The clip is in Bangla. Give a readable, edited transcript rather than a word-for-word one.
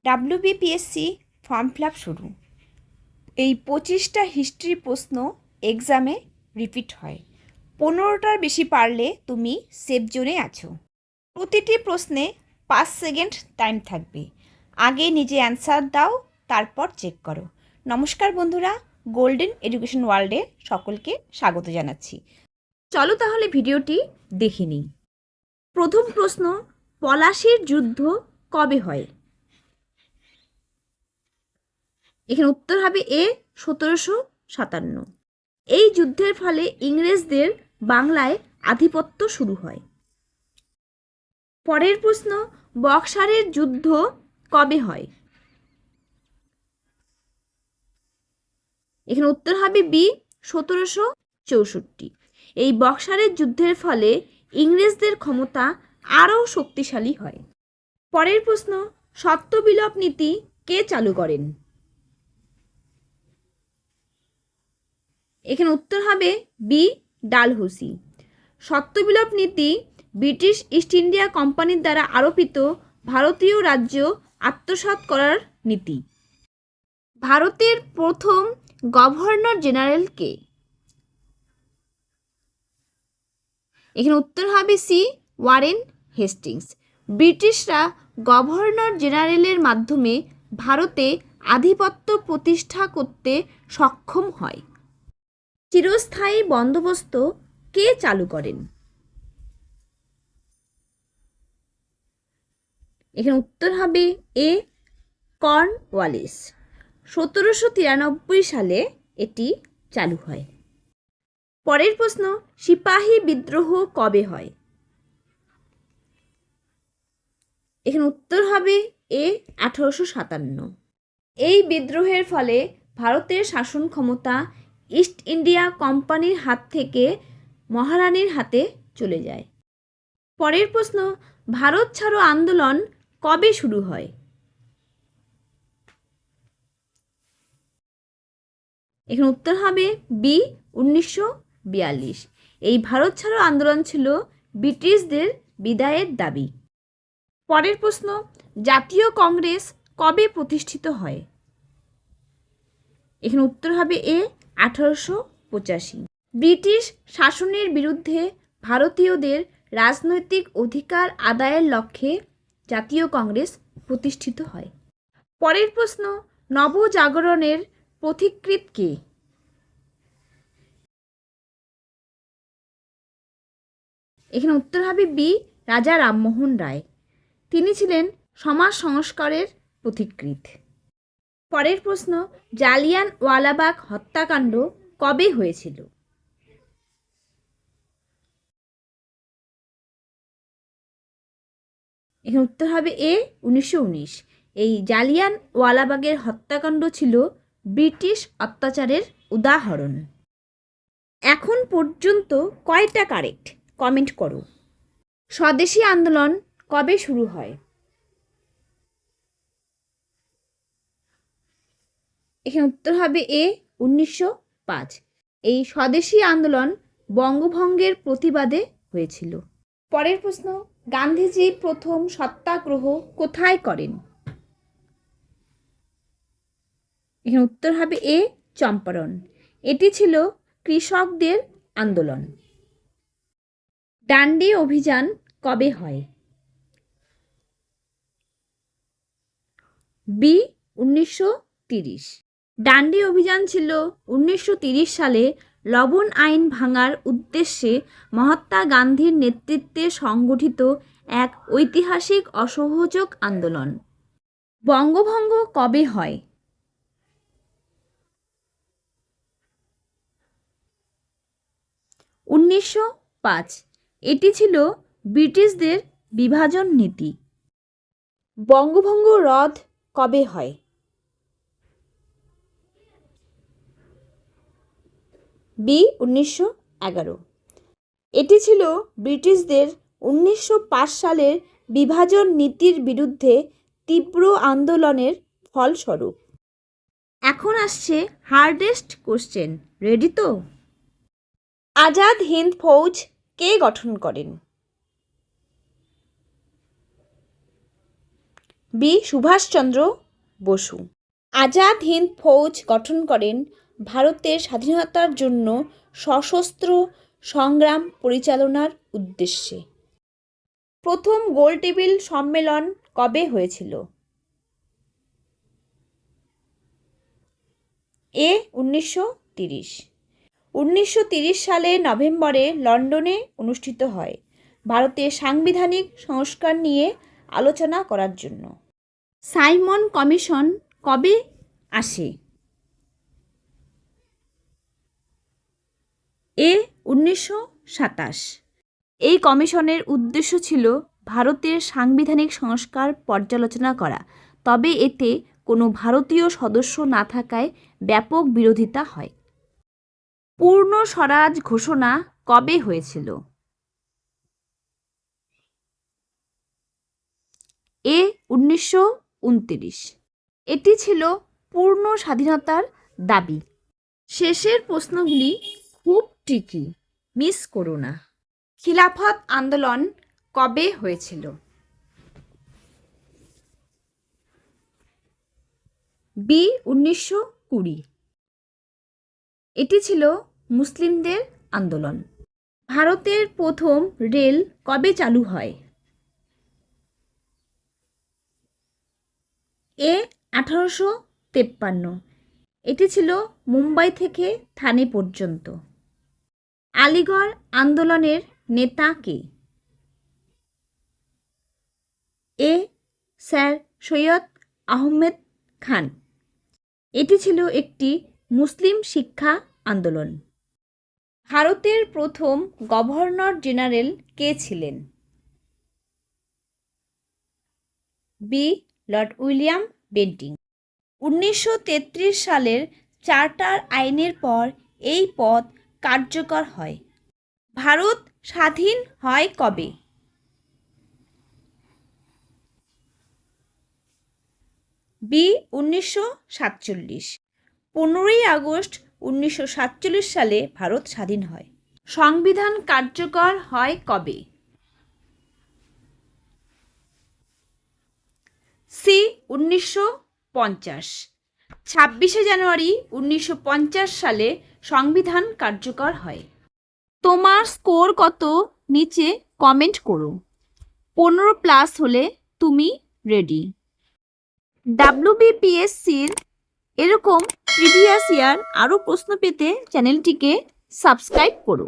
WBPSC ফর্ম ফিল আপ শুরু। এই 25টা হিস্ট্রি প্রশ্ন এক্সামে রিপিট হয়। 15টার বেশি পারলে তুমি সেফ জোনে আছো। প্রতিটি প্রশ্নে 5 সেকেন্ড টাইম থাকবে। আগে নিজে অ্যান্সার দাও, তারপর চেক করো। নমস্কার বন্ধুরা, গোল্ডেন এডুকেশন ওয়ার্ল্ডে সকলকে স্বাগত জানাচ্ছি। চলো তাহলে ভিডিওটি দেখে নিই। প্রথম প্রশ্ন, পলাশীর যুদ্ধ কবে হয়? এখানে উত্তর হবে এ 1757। এই যুদ্ধের ফলে ইংরেজদের বাংলায় আধিপত্য শুরু হয়। পরের প্রশ্ন, বক্সারের যুদ্ধ কবে হয়? এখানে উত্তর হবে বি 1764। এই বক্সারের যুদ্ধের ফলে ইংরেজদের ক্ষমতা আরও শক্তিশালী হয়। পরের প্রশ্ন, সত্যবিলোপ নীতি কে চালু করেন? এখানে উত্তর হবে বি ডালহৌসি। সত্যবিলোপ নীতি ব্রিটিশ ইস্ট ইন্ডিয়া কোম্পানির দ্বারা আরোপিত ভারতীয় রাজ্য আত্মসাৎ করার নীতি। ভারতের প্রথম গভর্নর জেনারেল কে? এখানে উত্তর হবে সি ওয়ারেন হেস্টিংস। ব্রিটিশরা গভর্নর জেনারেলের মাধ্যমে ভারতে আধিপত্য প্রতিষ্ঠা করতে সক্ষম হয়। চিরস্থায়ী বন্দোবস্ত কে চালু করেন? এখানে উত্তর হবে এ কর্নওয়ালিস। 1793 সালে এটি চালু হয়। পরের প্রশ্ন, সিপাহী বিদ্রোহ কবে হয়? এখানে উত্তর হবে এ 1857। এই বিদ্রোহের ফলে ভারতের শাসন ক্ষমতা ইস্ট ইন্ডিয়া কোম্পানির হাত থেকে মহারানীর হাতে চলে যায়। পরের প্রশ্ন, ভারত ছাড়ো আন্দোলন কবে শুরু হয়? এখানে উত্তর হবে বি 1942। এই ভারত ছাড়ো আন্দোলন ছিল ব্রিটিশদের বিদায়ের দাবি। পরের প্রশ্ন, জাতীয় কংগ্রেস কবে প্রতিষ্ঠিত হয়? এখানে উত্তর হবে এ 1885। ব্রিটিশ শাসনের বিরুদ্ধে ভারতীয়দের রাজনৈতিক অধিকার আদায়ের লক্ষ্যে জাতীয় কংগ্রেস প্রতিষ্ঠিত হয়। পরের প্রশ্ন, নবজাগরণের পথিকৃৎ কে? এখানে উত্তর হবে বি রাজা রামমোহন রায়। তিনি ছিলেন সমাজ সংস্কারের পথিকৃৎ। পরের প্রশ্ন, জালিয়ানওয়ালাবাগ হত্যাকাণ্ড কবে হয়েছিল? এখানে উত্তর হবে এ 1919। এই জালিয়ানওয়ালাবাগের হত্যাকাণ্ড ছিল ব্রিটিশ অত্যাচারের উদাহরণ। এখন পর্যন্ত কয়টা কারেক্ট কমেন্ট করো। স্বদেশী আন্দোলন কবে শুরু হয়? এখানে উত্তর হবে এ 1905। এই স্বদেশী আন্দোলন বঙ্গভঙ্গের প্রতিবাদে হয়েছিল। পরের প্রশ্ন, গান্ধীজি প্রথম সত্যাগ্রহ কোথায় করেন? এখানে উত্তর হবে এ চম্পারণ। এটি ছিল কৃষকদের আন্দোলন। ডান্ডি অভিযান কবে হয়? বি 1930। ডান্ডি অভিযান ছিল 1930 সালে লবণ আইন ভাঙার উদ্দেশ্যে মহাত্মা গান্ধীর নেতৃত্বে সংগঠিত এক ঐতিহাসিক অসহযোগ আন্দোলন। বঙ্গভঙ্গ কবে হয়? 1905। এটি ছিল ব্রিটিশদের বিভাজন নীতি। বঙ্গভঙ্গ রদ কবে হয়? বি 1911। এটি ছিল ব্রিটিশদের 1905 সালের বিভাজন নীতির বিরুদ্ধে তীব্র আন্দোলনের ফলস্বরূপ। এখন আসছে হার্ডেস্ট কোশ্চেন, রেডি তো? আজাদ হিন্দ ফৌজ কে গঠন করেন? বি সুভাষচন্দ্র বসু। আজাদ হিন্দ ফৌজ গঠন করেন ভারতের স্বাধীনতার জন্য সশস্ত্র সংগ্রাম পরিচালনার উদ্দেশ্যে। প্রথম গোলটেবিল সম্মেলন কবে হয়েছিল? এ 1930। 1930 সালের নভেম্বরে লন্ডনে অনুষ্ঠিত হয় ভারতের সাংবিধানিক সংস্কার নিয়ে আলোচনা করার জন্য। সাইমন কমিশন কবে আসে? এ 1927। এই কমিশনের উদ্দেশ্য ছিল ভারতের সাংবিধানিক সংস্কার পর্যালোচনা করা, তবে এতে কোনো ভারতীয় সদস্য না থাকায় ব্যাপক বিরোধিতা হয়। পূর্ণ স্বরাজ ঘোষণা কবে হয়েছিল? এ 1929। এটি ছিল পূর্ণ স্বাধীনতার দাবি। শেষের প্রশ্নগুলি খুব ট্রিকি, মিস করো না। খিলাফত আন্দোলন কবে হয়েছিল? বি 1920। এটি ছিল মুসলিমদের আন্দোলন। ভারতের প্রথম রেল কবে চালু হয়? এ 1853। এটি ছিল মুম্বাই থেকে থানে পর্যন্ত। আলিগড় আন্দোলনের নেতা কে? এ স্যার সৈয়দ আহমেদ খান। এটি ছিল একটি মুসলিম শিক্ষা আন্দোলন। ভারতের প্রথম গভর্নর জেনারেল কে ছিলেন? B Lord William Bentinck. 1933 সালের চার্টার আইনের পর এই পদ কার্যকর হয়। ভারত স্বাধীন হয় কবে? বি 1947। 15ই আগস্ট 1947 সালে ভারত স্বাধীন হয়। সংবিধান কার্যকর হয় কবে? সি 1950। 26শে জানুয়ারি 1950 সালে সংবিধান কার্যকর হয়। তোমার স্কোর কত নিচে কমেন্ট করো। 15+ হলে তুমি রেডি। WBPSCর এরকম প্রিভিয়াস ইয়ার আরও প্রশ্ন পেতে চ্যানেলটিকে সাবস্ক্রাইব করো।